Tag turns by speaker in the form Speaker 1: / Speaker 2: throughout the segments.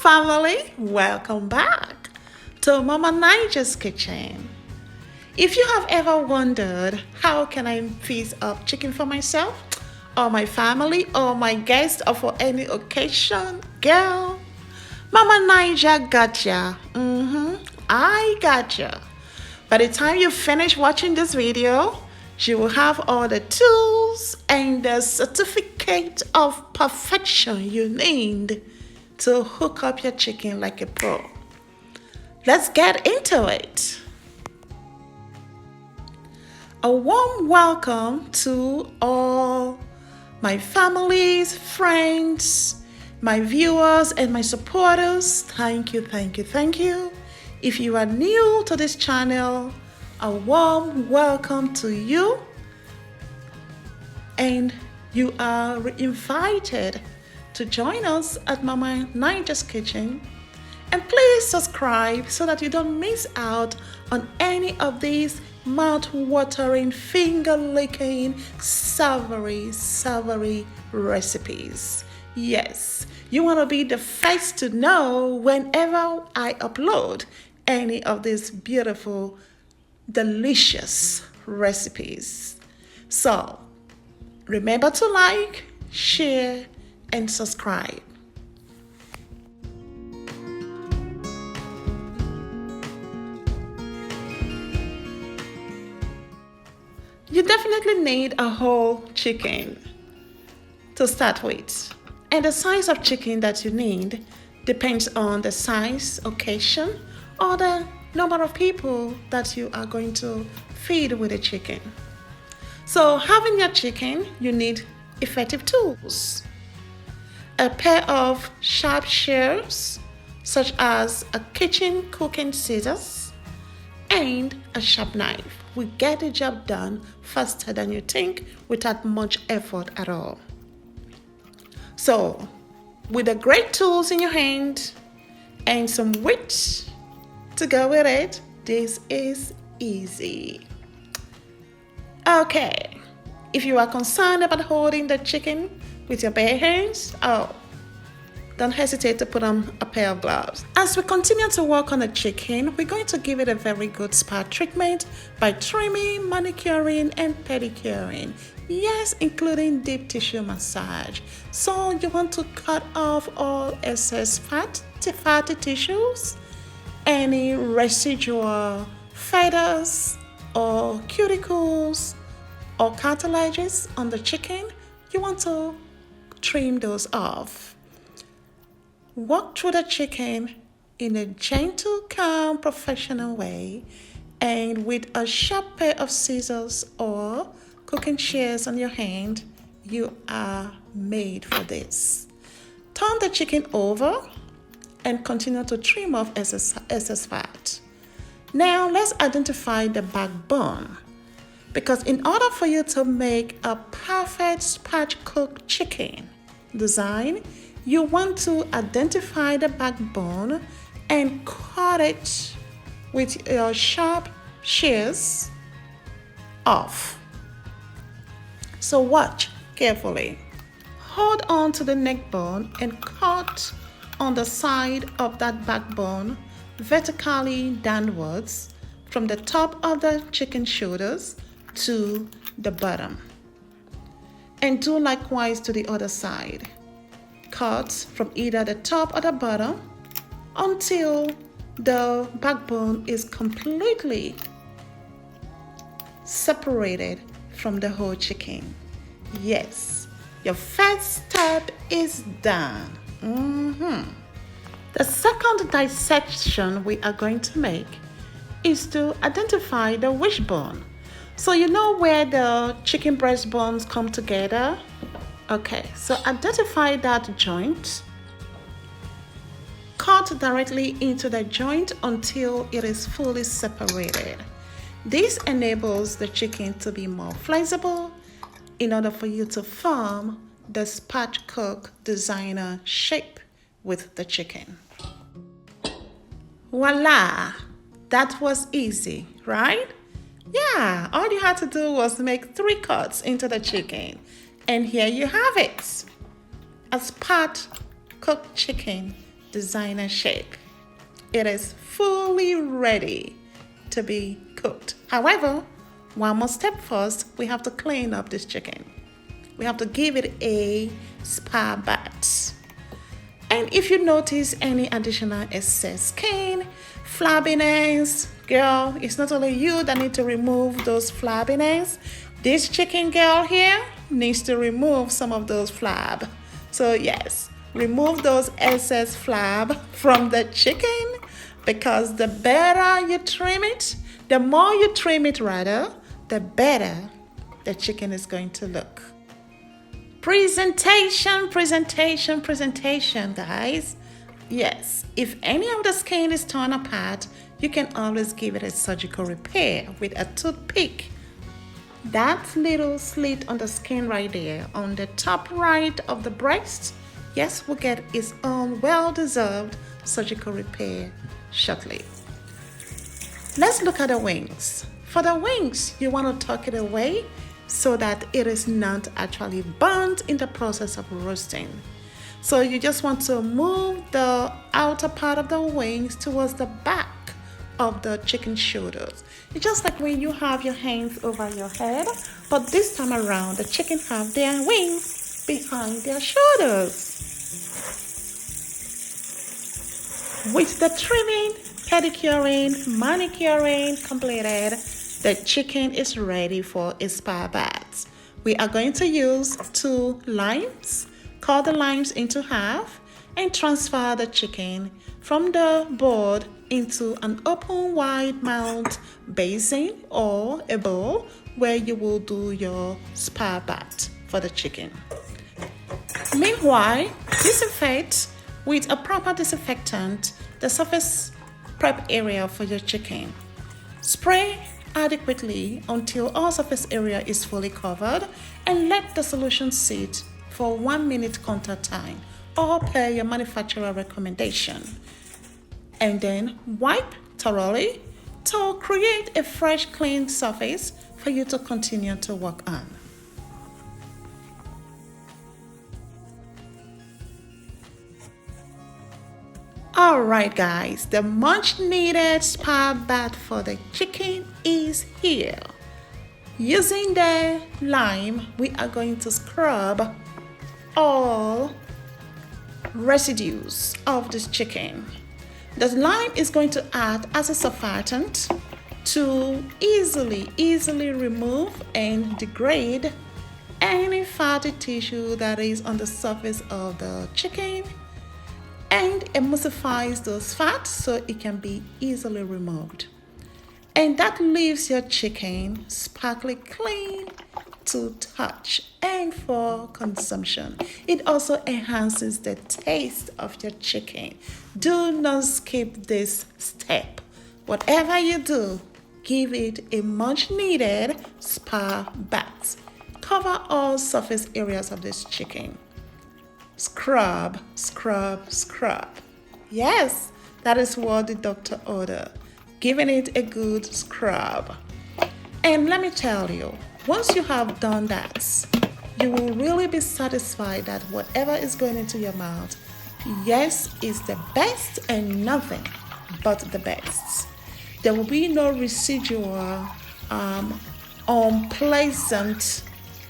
Speaker 1: family, welcome back to Mama Niger's kitchen. If you have ever wondered how can I fix up chicken for myself or my family or my guests or for any occasion, girl, Mama Niger gotcha. I gotcha. By the time you finish watching this video, you will have all the tools and the certificate of perfection you need to hook up your chicken like a pro. Let's get into it. A warm welcome to all my families, friends, my viewers, and my supporters. Thank you. If you are new to this channel, a warm welcome to you, and you are invited to join us at Mama Niger's kitchen. And please subscribe so that you don't miss out on any of these mouth-watering, finger-licking, savory recipes. Yes, you want to be the first to know whenever I upload any of these beautiful, delicious recipes. So remember to like, share, and subscribe. You definitely need a whole chicken to start with. And the size of chicken that you need depends on the size, occasion, or the number of people that you are going to feed with the chicken. So having your chicken, you need effective tools. A pair of sharp shears, such as a kitchen cooking scissors, and a sharp knife will get the job done faster than you think without much effort at all. So, with the great tools in your hand and some wit to go with it, this is easy. Okay, if you are concerned about holding the chicken with your bare hands, don't hesitate to put on a pair of gloves. As we continue to work on the chicken, we're going to give it a very good spa treatment by trimming, manicuring, and pedicuring. Yes, including deep tissue massage. So you want to cut off all excess fatty tissues, any residual feathers or cuticles or cartilages on the chicken. You want to trim those off. Walk through the chicken in a gentle, calm, professional way, and with a sharp pair of scissors or cooking shears on your hand, you are made for this. Turn the chicken over and continue to trim off excess fat. Now let's identify the backbone, because in order for you to make a perfect spatchcock chicken design, you want to identify the backbone and cut it with your sharp shears off. So watch carefully. Hold on to the neck bone and cut on the side of that backbone vertically downwards from the top of the chicken shoulders to the bottom. And do likewise to the other side. Cut from either the top or the bottom until the backbone is completely separated from the whole chicken. Yes, your first step is done. The second dissection we are going to make is to identify the wishbone. So you know where the chicken breast bones come together? Okay, so identify that joint. Cut directly into the joint until it is fully separated. This enables the chicken to be more flexible in order for you to form the spatchcock designer shape with the chicken. Voila! That was easy, right? Yeah, all you had to do was make 3 cuts into the chicken. And here you have it. A spatchcock chicken designer shake. It is fully ready to be cooked. However, one more step first, we have to clean up this chicken. We have to give it a spa bath. And if you notice any additional excess skin, flabbiness, girl, it's not only you that need to remove those flabbiness. This chicken girl here needs to remove some of those flab. So yes, remove those excess flab from the chicken, because the better you trim it, the more you trim it rather, the better the chicken is going to look. Presentation, guys. Yes, if any of the skin is torn apart, you can always give it a surgical repair with a toothpick. That little slit on the skin right there, on the top right of the breast, yes, will get its own well-deserved surgical repair shortly. Let's look at the wings. For the wings, you want to tuck it away so that it is not actually burnt in the process of roasting. So you just want to move the outer part of the wings towards the back of the chicken shoulders. It's just like when you have your hands over your head, but this time around the chicken have their wings behind their shoulders. With the trimming, pedicuring, manicuring completed, the chicken is ready for a spa bath. We are going to use 2 limes, cut the limes into half, and transfer the chicken from the board into an open wide mouth basin or a bowl where you will do your spa bath for the chicken. Meanwhile, disinfect with a proper disinfectant the surface prep area for your chicken. Spray adequately until all surface area is fully covered, and let the solution sit for 1 minute contact time or per your manufacturer recommendation. And then wipe thoroughly to create a fresh, clean surface for you to continue to work on. Alright guys, the much needed spa bath for the chicken is here. Using the lime, we are going to scrub all residues of this chicken. The lime is going to act as a surfactant to easily remove and degrade any fatty tissue that is on the surface of the chicken, and emulsifies those fats so it can be easily removed. And that leaves your chicken sparkly clean to touch and for consumption. It also enhances the taste of your chicken. Do not skip this step. Whatever you do, give it a much needed spa bath. Cover all surface areas of this chicken. Scrub. Yes, that is what the doctor ordered. Giving it a good scrub. And let me tell you, once you have done that, you will really be satisfied that whatever is going into your mouth, yes, is the best and nothing but the best. There will be no residual unpleasant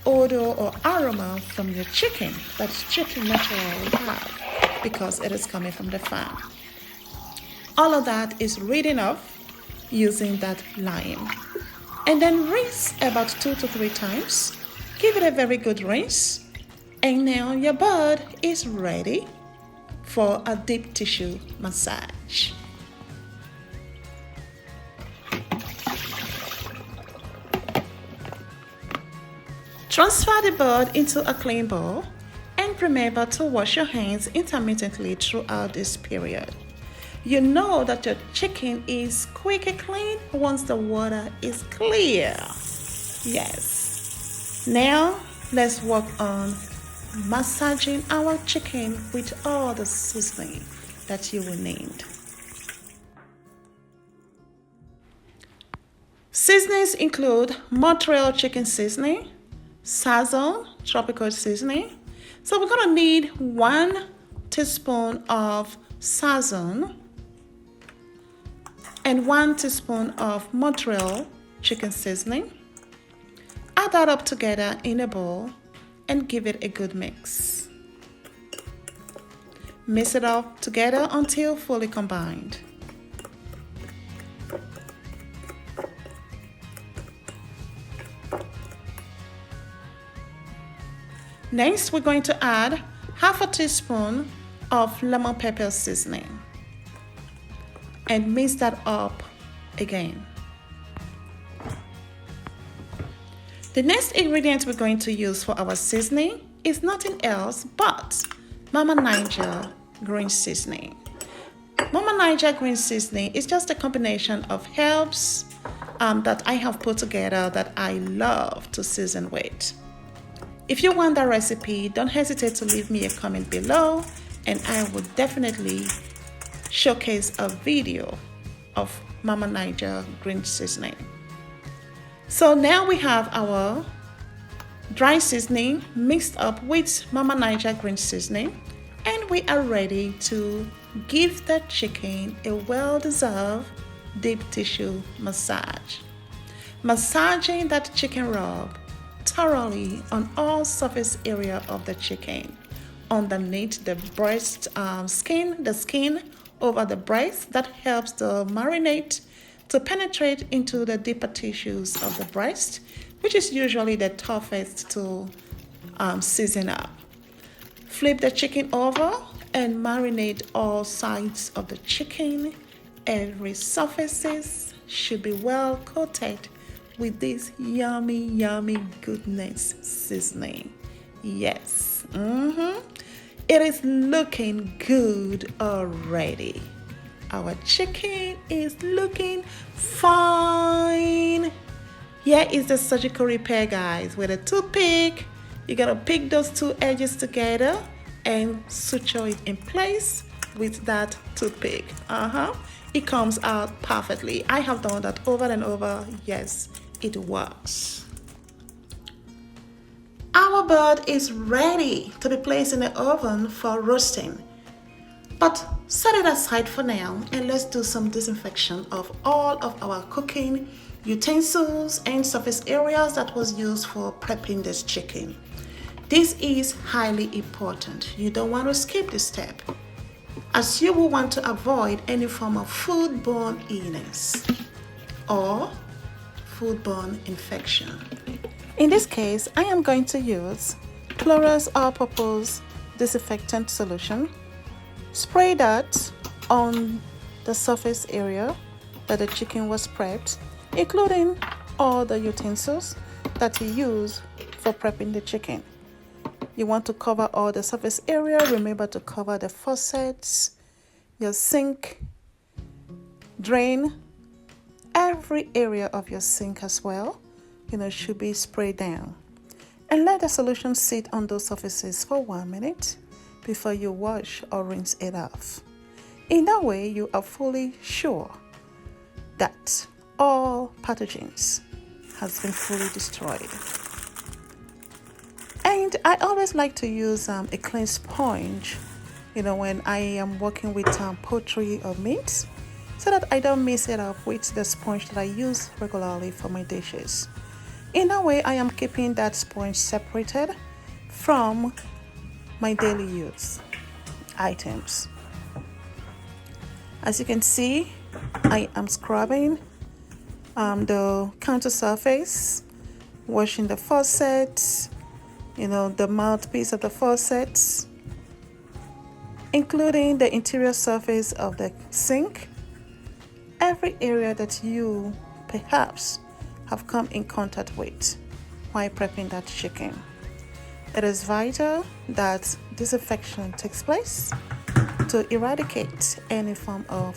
Speaker 1: odor or aroma from your chicken that chicken naturally have because it is coming from the farm. All of that is reading off using that lime. And then rinse about 2 to 3 times. Give it a very good rinse. And now your bird is ready for a deep tissue massage. Transfer the bird into a clean bowl and remember to wash your hands intermittently throughout this period. You know that your chicken is squeaky clean once the water is clear. Yes. Now let's work on massaging our chicken with all the seasoning that you will need. Seasonings include Montreal chicken seasoning, Sazon tropical seasoning. So we're gonna need 1 teaspoon of sazon, and 1 teaspoon of mozzarella chicken seasoning. Add that up together in a bowl and give it a good mix. Mix it up together until fully combined. Next, we're going to add half a teaspoon of lemon pepper seasoning and mix that up again. The next ingredient we're going to use for our seasoning is nothing else but Mama Niger green seasoning. Mama Niger green seasoning is just a combination of herbs that I have put together that I love to season with. If you want that recipe, don't hesitate to leave me a comment below and I will definitely showcase a video of Mama Niger green seasoning. So now we have our dry seasoning mixed up with Mama Niger green seasoning, and we are ready to give the chicken a well-deserved deep tissue massage. Massaging that chicken rub thoroughly on all surface area of the chicken, underneath the breast skin, the skin over the breast, that helps the marinade to penetrate into the deeper tissues of the breast, which is usually the toughest to season up. Flip the chicken over and marinate all sides of the chicken. Every surfaces should be well coated with this yummy goodness seasoning. Yes, it is looking good already. Our chicken is looking fine. Here is the surgical repair, guys. With a toothpick, you're gonna pick those two edges together and suture it in place with that toothpick. It comes out perfectly. I have done that over and over. Yes, it works. Our bird is ready to be placed in the oven for roasting. But set it aside for now and let's do some disinfection of all of our cooking utensils and surface areas that was used for prepping this chicken. This is highly important. You don't want to skip this step, as you will want to avoid any form of foodborne illness or foodborne infection. In this case, I am going to use Clorox all-purpose disinfectant solution. Spray that on the surface area that the chicken was prepped, including all the utensils that you use for prepping the chicken. You want to cover all the surface area. Remember to cover the faucets, your sink, drain, every area of your sink as well, should be sprayed down. And let the solution sit on those surfaces for 1 minute before you wash or rinse it off. In that way, you are fully sure that all pathogens has been fully destroyed. And I always like to use a clean sponge, when I am working with poultry or meat, so that I don't mix it up with the sponge that I use regularly for my dishes. In that way, I am keeping that sponge separated from my daily use items. As you can see, I am scrubbing the counter surface, washing the faucet, the mouthpiece of the faucet, including the interior surface of the sink, every area that you perhaps have come in contact with while prepping that chicken. It is vital that disinfection takes place to eradicate any form of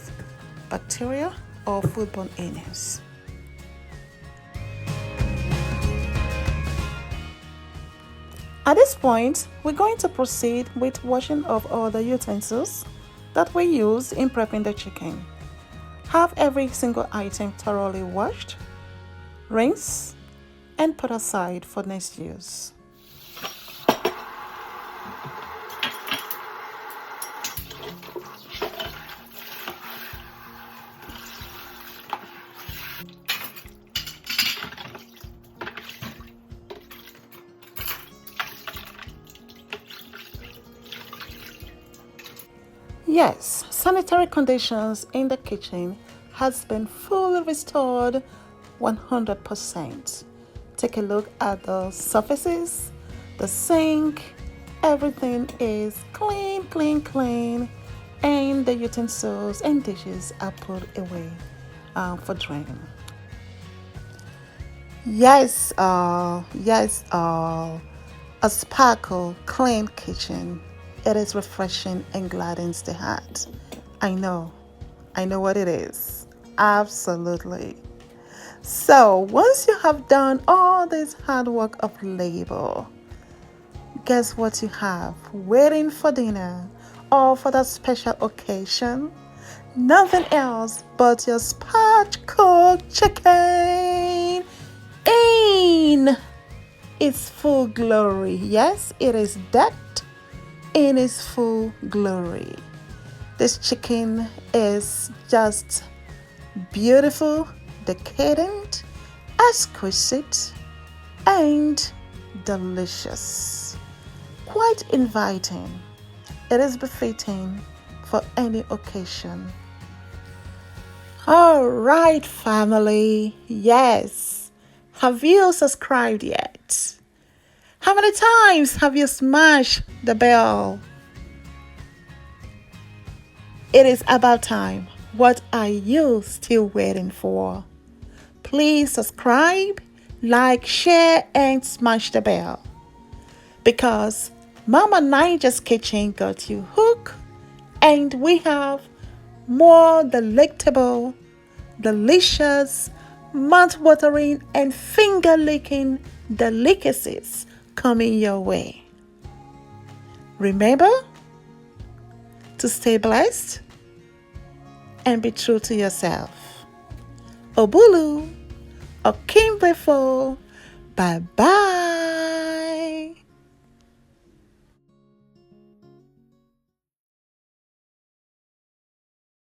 Speaker 1: bacteria or foodborne illness. At this point, we're going to proceed with washing of all the utensils that we use in prepping the chicken. Have every single item thoroughly washed, rinse, and put aside for next use. Yes, sanitary conditions in the kitchen has been fully restored 100%. Take a look at the surfaces, the sink, everything is clean, clean, clean, and the utensils and dishes are put away for draining. Yes, a sparkle, clean kitchen. It is refreshing and gladdens the heart. I know, I know what it is. Absolutely. So, once you have done all this hard work of labor, guess what you have waiting for dinner or for that special occasion? Nothing else but your spatchcock chicken in its full glory. Yes, it is decked in its full glory. This chicken is just beautiful, decadent, exquisite, and delicious. Quite inviting. It is befitting for any occasion. All right, family. Yes. Have you subscribed yet? How many times have you smashed the bell? It is about time. What are you still waiting for? Please subscribe, like, share, and smash the bell. Because Mama Niger's Kitchen got you hooked, and we have more delectable, delicious, mouth-watering, and finger-licking delicacies coming your way. Remember to stay blessed and be true to yourself. Obulu, Okimbefo, bye-bye.